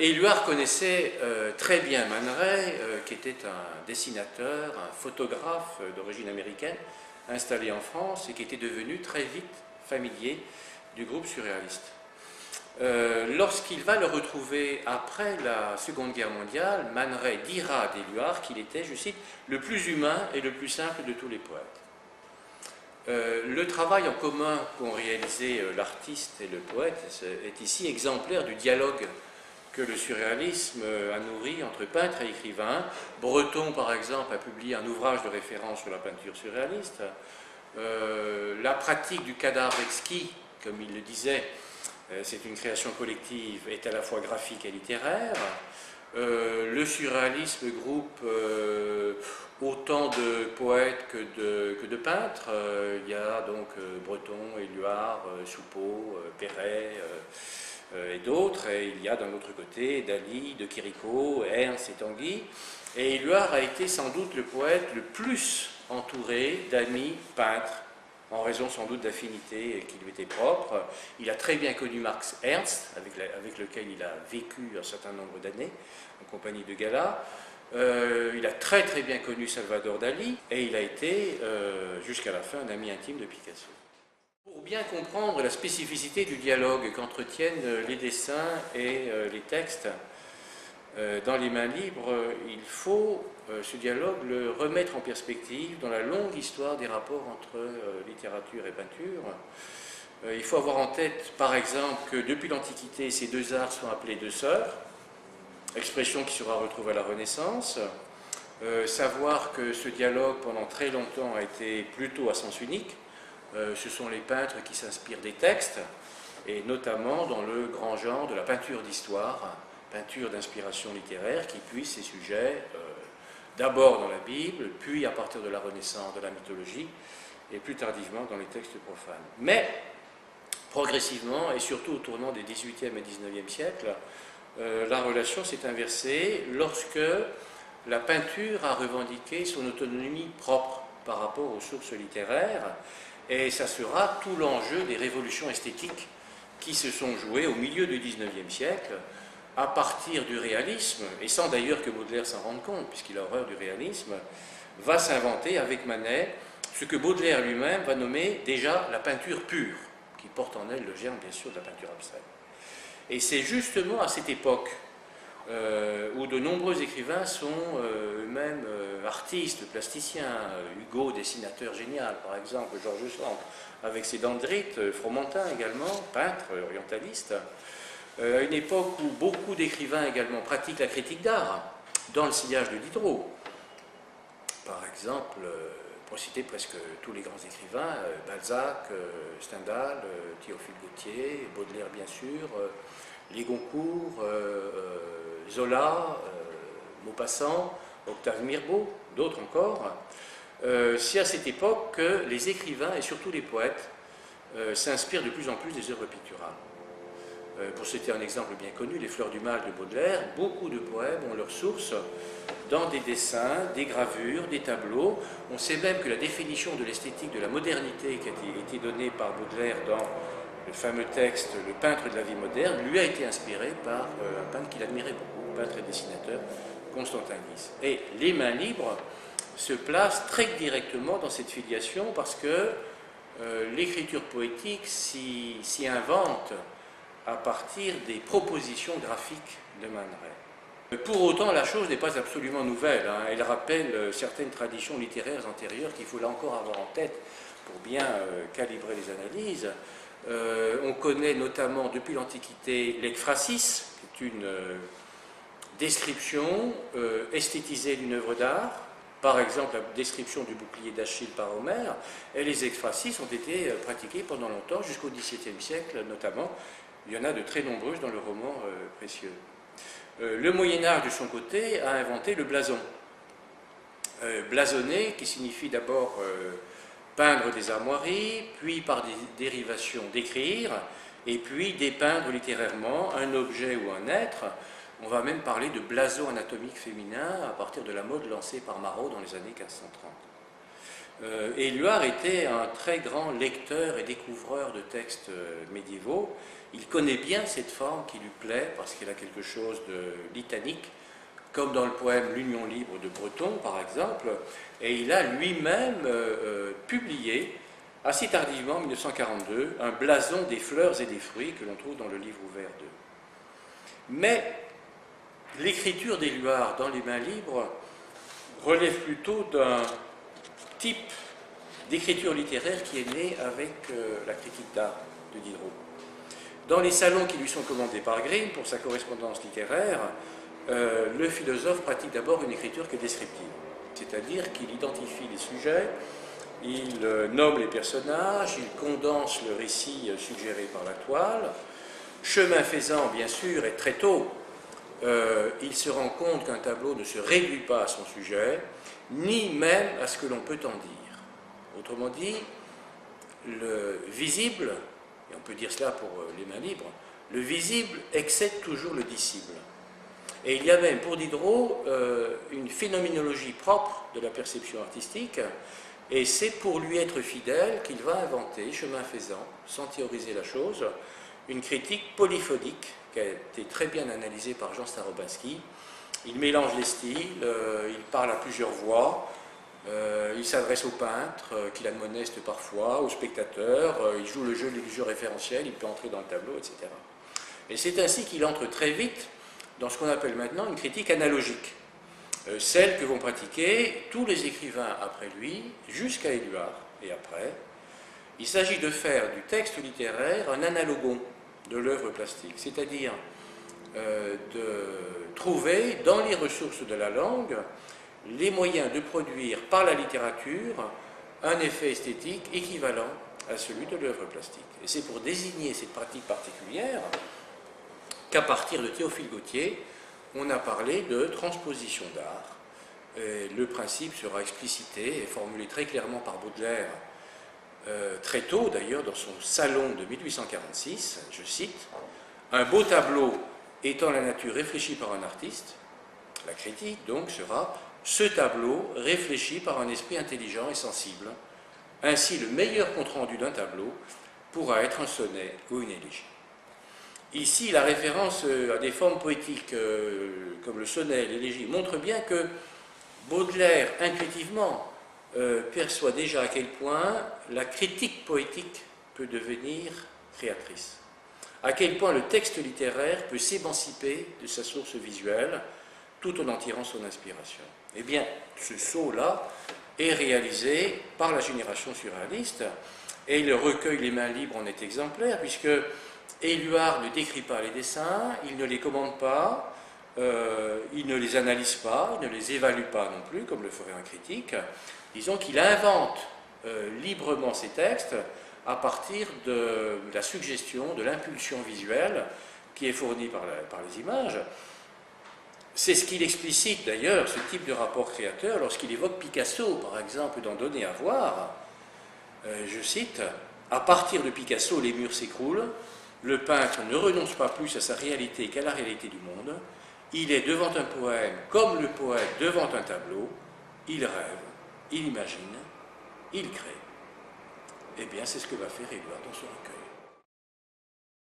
Éluard connaissait très bien Man Ray, qui était un dessinateur, un photographe d'origine américaine, installé en France et qui était devenu très vite familier du groupe surréaliste. Lorsqu'il va le retrouver après la Seconde Guerre mondiale, Man Ray dira d'Éluard qu'il était, je cite, le plus humain et le plus simple de tous les poètes. Le travail en commun qu'ont réalisé l'artiste et le poète est ici exemplaire du dialogue que le surréalisme a nourri entre peintres et écrivains. Breton, par exemple, a publié un ouvrage de référence sur la peinture surréaliste. La pratique du cadavre exquis, comme il le disait, c'est une création collective, est à la fois graphique et littéraire. Le surréalisme groupe autant de poètes que de peintres. Il y a donc Breton, Éluard, Soupeau, Perret et d'autres. Et il y a d'un autre côté Dali, De Chirico, Ernst et Tanguy. Et Éluard a été sans doute le poète le plus entouré d'amis peintres, en raison sans doute d'affinités qui lui étaient propres. Il a très bien connu Max Ernst, avec lequel il a vécu un certain nombre d'années, en compagnie de Gala. Il a très très bien connu Salvador Dali, et il a été, jusqu'à la fin, un ami intime de Picasso. Pour bien comprendre la spécificité du dialogue qu'entretiennent les dessins et les textes dans les mains libres, il faut ce dialogue le remettre en perspective dans la longue histoire des rapports entre littérature et peinture. Il faut avoir en tête, par exemple, que depuis l'Antiquité, ces deux arts sont appelés deux sœurs, expression qui sera retrouvée à la Renaissance. Savoir que ce dialogue, pendant très longtemps, a été plutôt à sens unique. Ce sont les peintres qui s'inspirent des textes, et notamment dans le grand genre de la peinture d'histoire, peinture d'inspiration littéraire qui puise ses sujets d'abord dans la Bible, puis à partir de la Renaissance, de la mythologie, et plus tardivement dans les textes profanes. Mais, progressivement, et surtout au tournant des XVIIIe et XIXe siècles, la relation s'est inversée lorsque la peinture a revendiqué son autonomie propre par rapport aux sources littéraires, et ça sera tout l'enjeu des révolutions esthétiques qui se sont jouées au milieu du XIXe siècle, à partir du réalisme, et sans d'ailleurs que Baudelaire s'en rende compte, puisqu'il a horreur du réalisme, va s'inventer avec Manet ce que Baudelaire lui-même va nommer déjà la peinture pure, qui porte en elle le germe, bien sûr, de la peinture abstraite. Et c'est justement à cette époque où de nombreux écrivains sont eux-mêmes artistes, plasticiens, Hugo, dessinateur génial, par exemple, Georges Sand, avec ses dendrites, Fromentin également, peintre, orientaliste, à une époque où beaucoup d'écrivains également pratiquent la critique d'art, dans le sillage de Diderot. Par exemple, pour citer presque tous les grands écrivains, Balzac, Stendhal, Théophile Gautier, Baudelaire bien sûr, les Goncourt, Zola, Maupassant, Octave Mirbeau, d'autres encore. C'est à cette époque que les écrivains et surtout les poètes s'inspirent de plus en plus des œuvres picturales. Pour citer un exemple bien connu, Les Fleurs du Mal de Baudelaire, beaucoup de poèmes ont leur source dans des dessins, des gravures, des tableaux. On sait même que la définition de l'esthétique de la modernité qui a été donnée par Baudelaire dans le fameux texte « Le peintre de la vie moderne » lui a été inspiré par un peintre qu'il admirait beaucoup, peintre et dessinateur, Constantin Guis. Et les mains libres se placent très directement dans cette filiation parce que l'écriture poétique s'y invente à partir des propositions graphiques de Man Ray. Pour autant, la chose n'est pas absolument nouvelle, hein. Elle rappelle certaines traditions littéraires antérieures qu'il faut là encore avoir en tête pour bien calibrer les analyses. On connaît notamment depuis l'Antiquité l'ekphrasis, qui est une description esthétisée d'une œuvre d'art, par exemple la description du bouclier d'Achille par Homère, et les ekphrasis ont été pratiquées pendant longtemps, jusqu'au XVIIe siècle notamment. Il y en a de très nombreuses dans le roman précieux. Le Moyen-Âge, de son côté, a inventé le blason. Blasonner, qui signifie d'abord peindre des armoiries, puis par des dérivations d'écrire, et puis dépeindre littérairement un objet ou un être. On va même parler de blason anatomique féminin à partir de la mode lancée par Marot dans les années 1530. Éluard était un très grand lecteur et découvreur de textes médiévaux. Il connaît bien cette forme qui lui plaît parce qu'elle a quelque chose de litanique, comme dans le poème L'Union libre de Breton, par exemple, et il a lui-même publié, assez tardivement, en 1942, un blason des fleurs et des fruits que l'on trouve dans le livre ouvert 2. Mais l'écriture d'Éluard dans les mains libres relève plutôt d'un type d'écriture littéraire qui est né avec la critique d'art de Diderot. Dans les salons qui lui sont commandés par Grimm pour sa correspondance littéraire, le philosophe pratique d'abord une écriture qui est descriptive, c'est-à-dire qu'il identifie les sujets, il nomme les personnages, il condense le récit suggéré par la toile. Chemin faisant, bien sûr, et très tôt, il se rend compte qu'un tableau ne se réduit pas à son sujet, ni même à ce que l'on peut en dire. Autrement dit, le visible, et on peut dire cela pour les mains libres, le visible excède toujours le dissible. Et il y a même pour Diderot une phénoménologie propre de la perception artistique, et c'est pour lui être fidèle qu'il va inventer, chemin faisant, sans théoriser la chose, une critique polyphonique qui a été très bien analysée par Jean Starobinski. Il mélange les styles, il parle à plusieurs voix, il s'adresse au peintre, qu'il admoneste parfois, aux spectateurs, il joue le jeu du jeu référentiel, il peut entrer dans le tableau, etc. Et c'est ainsi qu'il entre très vite dans ce qu'on appelle maintenant une critique analogique, celle que vont pratiquer tous les écrivains après lui, jusqu'à Éluard et après. Il s'agit de faire du texte littéraire un analogon de l'œuvre plastique, c'est-à-dire de trouver dans les ressources de la langue les moyens de produire par la littérature un effet esthétique équivalent à celui de l'œuvre plastique. Et c'est pour désigner cette pratique particulière qu'à partir de Théophile Gautier, on a parlé de transposition d'art. Le principe sera explicité et formulé très clairement par Baudelaire, très tôt d'ailleurs, dans son salon de 1846, je cite, « Un beau tableau étant la nature réfléchie par un artiste, la critique donc sera ce tableau réfléchi par un esprit intelligent et sensible. Ainsi, le meilleur compte-rendu d'un tableau pourra être un sonnet ou une élégie. » Ici, la référence à des formes poétiques comme le sonnet, l'élégie, montre bien que Baudelaire, intuitivement, perçoit déjà à quel point la critique poétique peut devenir créatrice, à quel point le texte littéraire peut s'émanciper de sa source visuelle tout en tirant son inspiration. Eh bien, ce saut-là est réalisé par la génération surréaliste et le recueil Les Mains libres en est exemplaire, puisque Éluard ne décrit pas les dessins, il ne les commande pas, il ne les analyse pas, il ne les évalue pas non plus, comme le ferait un critique. Disons qu'il invente librement ses textes à partir de la suggestion, de l'impulsion visuelle qui est fournie par les images. C'est ce qu'il explicite d'ailleurs, ce type de rapport créateur, lorsqu'il évoque Picasso, par exemple, dans Donner à voir. Je cite, « À partir de Picasso, les murs s'écroulent. Le peintre ne renonce pas plus à sa réalité qu'à la réalité du monde. Il est devant un poème comme le poète devant un tableau. Il rêve, il imagine, il crée. » Eh bien, c'est ce que va faire Éluard dans ce recueil.